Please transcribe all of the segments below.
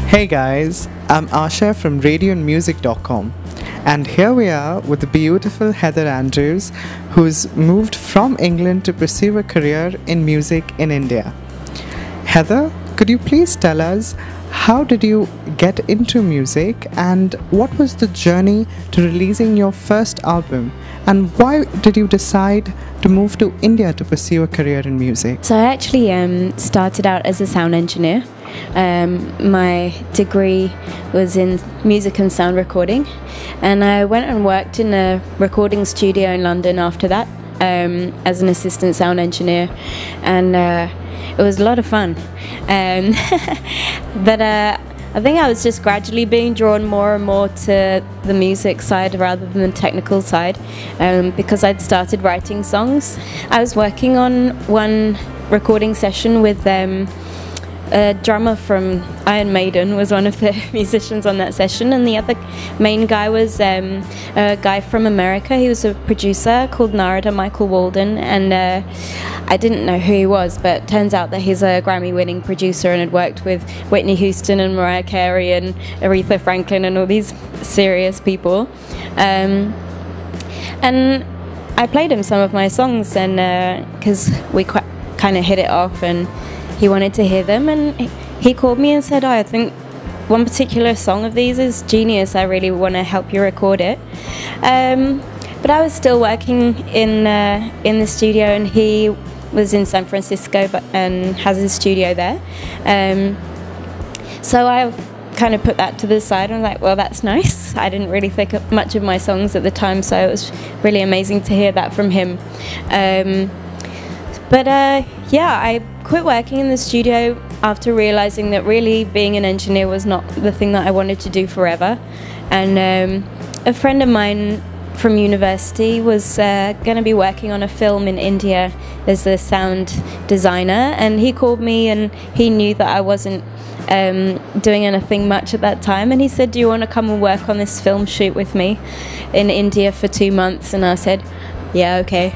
Hey guys, I'm Asha from radioandmusic.com, and here we are with the beautiful Heather Andrews, who's moved from England to pursue a career in music in India. Heather, could you please tell us, how did you get into music and what was the journey to releasing your first album, and why did you decide to move to India to pursue a career in music? So I actually started out as a sound engineer. My degree was in music and sound recording, and I went and worked in a recording studio in London after that as an assistant sound engineer, and it was a lot of fun. But I think I was just gradually being drawn more and more to the music side rather than the technical side, because I'd started writing songs. I was working on one recording session with a drummer from Iron Maiden was one of the musicians on that session, and the other main guy was a guy from America. He was a producer called Narada Michael Walden, and I didn't know who he was, but turns out that he's a Grammy-winning producer and had worked with Whitney Houston and Mariah Carey and Aretha Franklin and all these serious people. And I played him some of my songs, and because we kind of hit it off, and he wanted to hear them, and he called me and said, "Oh, I think one particular song of these is genius. I really want to help you record it." But I was still working in the studio, and he was in San Francisco and has his studio there. So I kind of put that to the side and was like, well, that's nice. I didn't really think much of my songs at the time, so it was really amazing to hear that from him. Yeah, I quit working in the studio after realizing that really being an engineer was not the thing that I wanted to do forever. And a friend of mine from university was going to be working on a film in India as a sound designer, and he called me, and he knew that I wasn't doing anything much at that time, and he said, "Do you want to come and work on this film shoot with me in India for 2 months?" And I said, "Yeah, okay."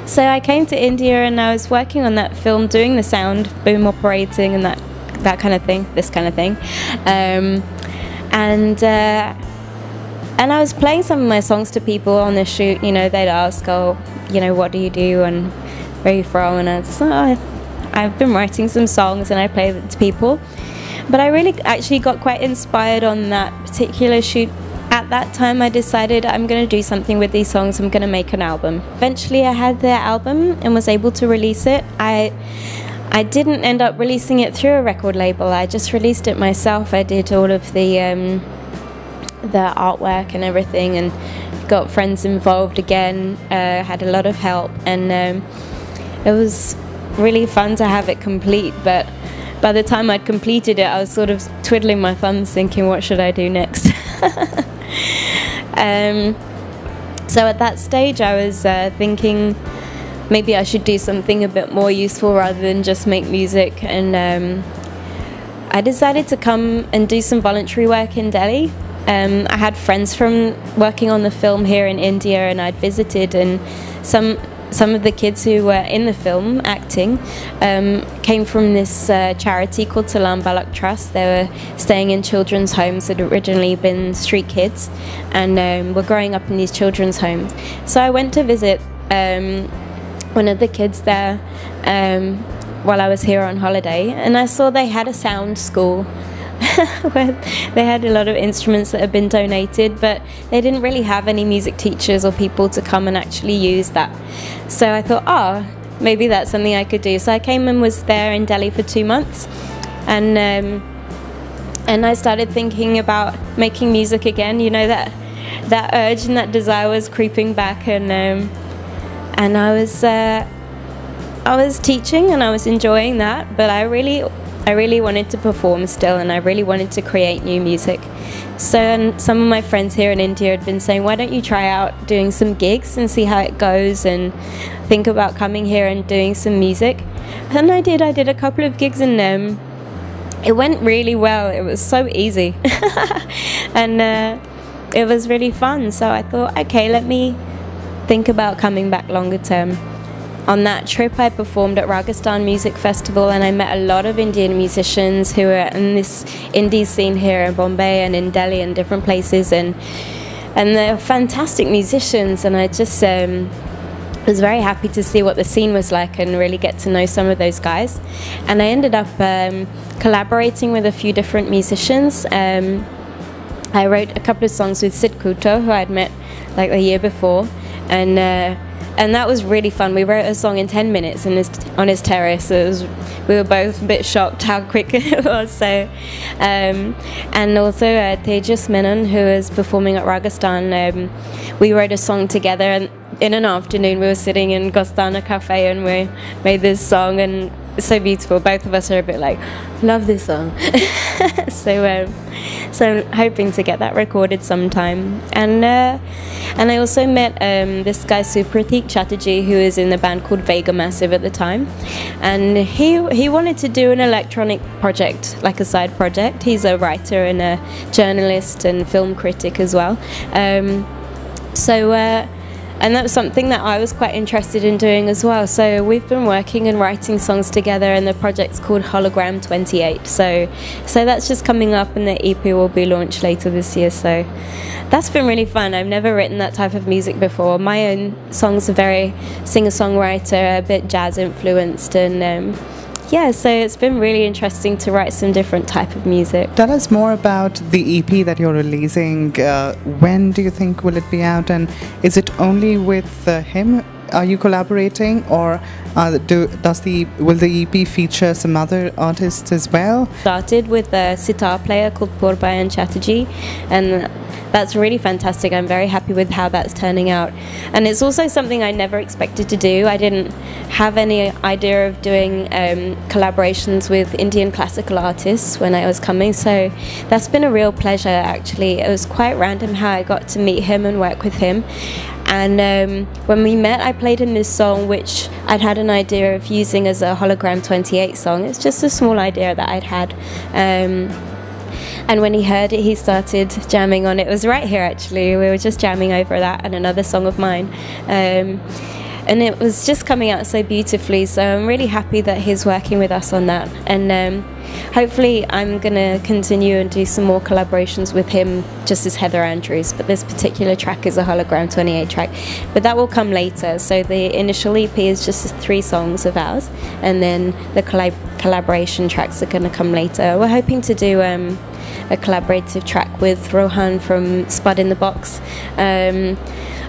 So I came to India, and I was working on that film, doing the sound, boom operating, and that kind of thing, this kind of thing. And I was playing some of my songs to people on the shoot. You know, they'd ask, "Oh, you know, what do you do, and where are you from?" And I'd say, "Oh, I've been writing some songs," and I play them to people. But I really actually got quite inspired on that particular shoot. At that time, I decided I'm going to do something with these songs. I'm going to make an album. Eventually, I had the album and was able to release it. I didn't end up releasing it through a record label. I just released it myself. I did all of the artwork and everything, and got friends involved again. Had a lot of help, and it was really fun to have it complete. But by the time I'd completed it, I was sort of twiddling my thumbs, thinking, what should I do next? So at that stage, I was thinking maybe I should do something a bit more useful rather than just make music, and I decided to come and do some voluntary work in Delhi. I had friends from working on the film here in India, and I'd visited, and some of the kids who were in the film acting came from this charity called Salam Balak Trust. They were staying in children's homes that had originally been street kids, and were growing up in these children's homes. So I went to visit one of the kids there while I was here on holiday, and I saw they had a sound school where they had a lot of instruments that had been donated, but they didn't really have any music teachers or people to come and actually use that. So I thought, oh, maybe that's something I could do. So I came and was there in Delhi for 2 months, and I started thinking about making music again. You know, that urge and that desire was creeping back, and I was teaching, and I was enjoying that, but I really wanted to perform still, and I really wanted to create new music. So some of my friends here in India had been saying, why don't you try out doing some gigs and see how it goes, and think about coming here and doing some music. And I did a couple of gigs, and it went really well. It was so easy. And it was really fun. So I thought, okay, let me think about coming back longer term. on that trip I performed at Rajasthan Music Festival, and I met a lot of Indian musicians who are in this indie scene here in Bombay and in Delhi and different places, and they're fantastic musicians, and I just was very happy to see what the scene was like and really get to know some of those guys. And I ended up collaborating with a few different musicians. I wrote a couple of songs with Sid Kuto, who I'd met like the year before, and that was really fun. We wrote a song in 10 minutes on his terrace. We were both a bit shocked how quick it was. So, and also Tejas Menon, who is performing at Rajasthan, we wrote a song together, and in an afternoon we were sitting in Gostana Cafe and we made this song, and it's so beautiful. Both of us are a bit like, love this song. So I'm hoping to get that recorded sometime. And I also met this guy Supratik Chatterjee, who is in the band called Vega Massive at the time, and he wanted to do an electronic project, like a side project. He's a writer and a journalist and film critic as well. And that was something that I was quite interested in doing as well. So we've been working and writing songs together, and the project's called Hologram 28. So that's just coming up, and the EP will be launched later this year. So that's been really fun. I've never written that type of music before. My own songs are very singer-songwriter, a bit jazz influenced, and yeah, so it's been really interesting to write some different type of music. Tell us more about the EP that you're releasing. When do you think will it be out, and is it only with him? Are you collaborating, or will the EP feature some other artists as well? Started with a sitar player called Purbayan Chatterjee, and that's really fantastic. I'm very happy with how that's turning out, and it's also something I never expected to do. I didn't have any idea of doing collaborations with Indian classical artists when I was coming, so that's been a real pleasure actually. It was quite random how I got to meet him and work with him. And when we met, I played him this song which I'd had an idea of using as a Hologram 28 song. It's just a small idea that I'd had. And when he heard it, he started jamming on it. It was right here actually. We were just jamming over that and another song of mine. And it was just coming out so beautifully, so I'm really happy that he's working with us on that. And hopefully I'm going to continue and do some more collaborations with him, just as Heather Andrews, but this particular track is a Hologram 28 track, but that will come later. So the initial EP is just 3 songs of ours, and then the collaboration tracks are going to come later. We're hoping to do a collaborative track with Rohan from Spud in the Box.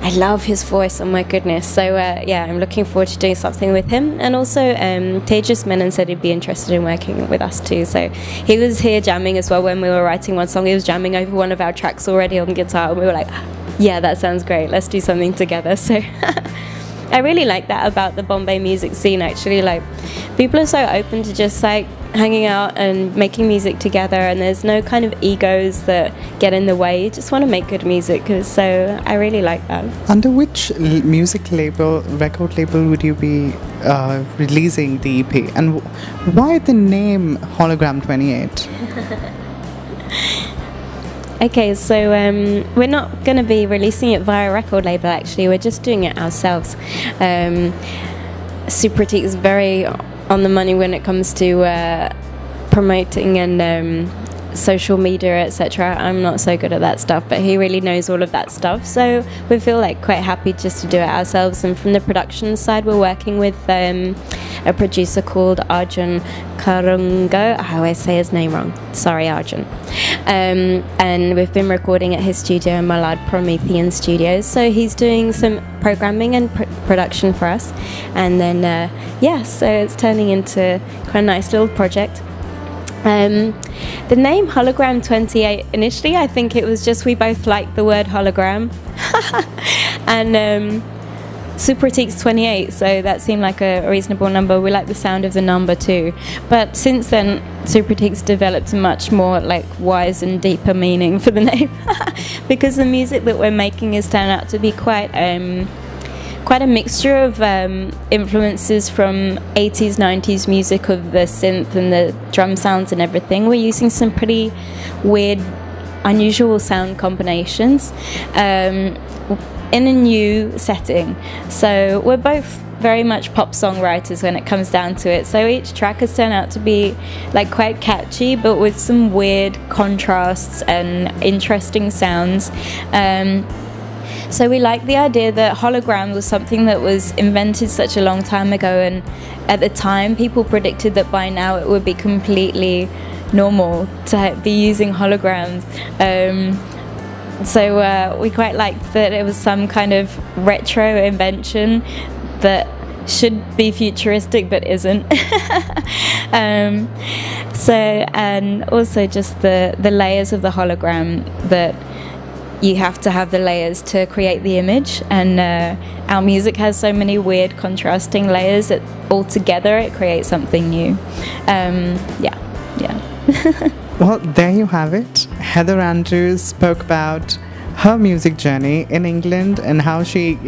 I love his voice, oh my goodness. So yeah, I'm looking forward to doing something with him. And also Tejas Menon said he'd be interested in working with us too. So he was here jamming as well when we were writing one song. He was jamming over one of our tracks already on guitar, and we were like, yeah, that sounds great, let's do something together. So I really like that about the Bombay music scene actually. Like, people are so open to just like hanging out and making music together, and there's no kind of egos that get in the way. You just want to make good music, so I really like that. Under which music label, record label would you be releasing the EP, and why the name Hologram 28? Okay, so we're not going to be releasing it via a record label actually, we're just doing it ourselves. Supratik is very on the money when it comes to promoting and social media, etc. I'm not so good at that stuff, but he really knows all of that stuff, so we feel like quite happy just to do it ourselves. And from the production side, we're working with a producer called Arjun Karungo. I always say his name wrong, sorry Arjun. And we've been recording at his studio in Malad Promethean Studios, so he's doing some programming and production for us. And then yeah, so it's turning into quite a nice little project. The name Hologram 28, initially I think it was just we both liked the word hologram and Supratik's 28, so that seemed like a reasonable number. We like the sound of the number too, but since then Supratik's developed a much more like wise and deeper meaning for the name because the music that we're making has turned out to be quite a mixture of influences from 80s, 90s music, of the synth and the drum sounds and everything. We're using some pretty weird, unusual sound combinations in a new setting. So we're both very much pop songwriters when it comes down to it. So each track has turned out to be like quite catchy, but with some weird contrasts and interesting sounds. So we like the idea that hologram was something that was invented such a long time ago, and at the time people predicted that by now it would be completely normal to be using holograms. So we quite liked that it was some kind of retro invention that should be futuristic but isn't. And also just the layers of the hologram, that you have to have the layers to create the image, and our music has so many weird contrasting layers that all together it creates something new. Yeah. Well, there you have it. Heather Andrews spoke about her music journey in England and how she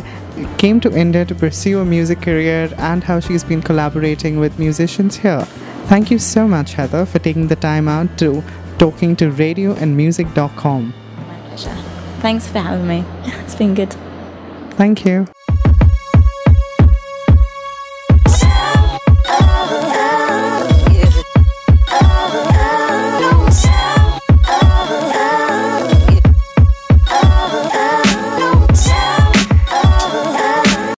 came to India to pursue a music career, and how she's been collaborating with musicians here. Thank you so much, Heather, for taking the time out to talking to radioandmusic.com. My pleasure. Thanks for having me. It's been good. Thank you.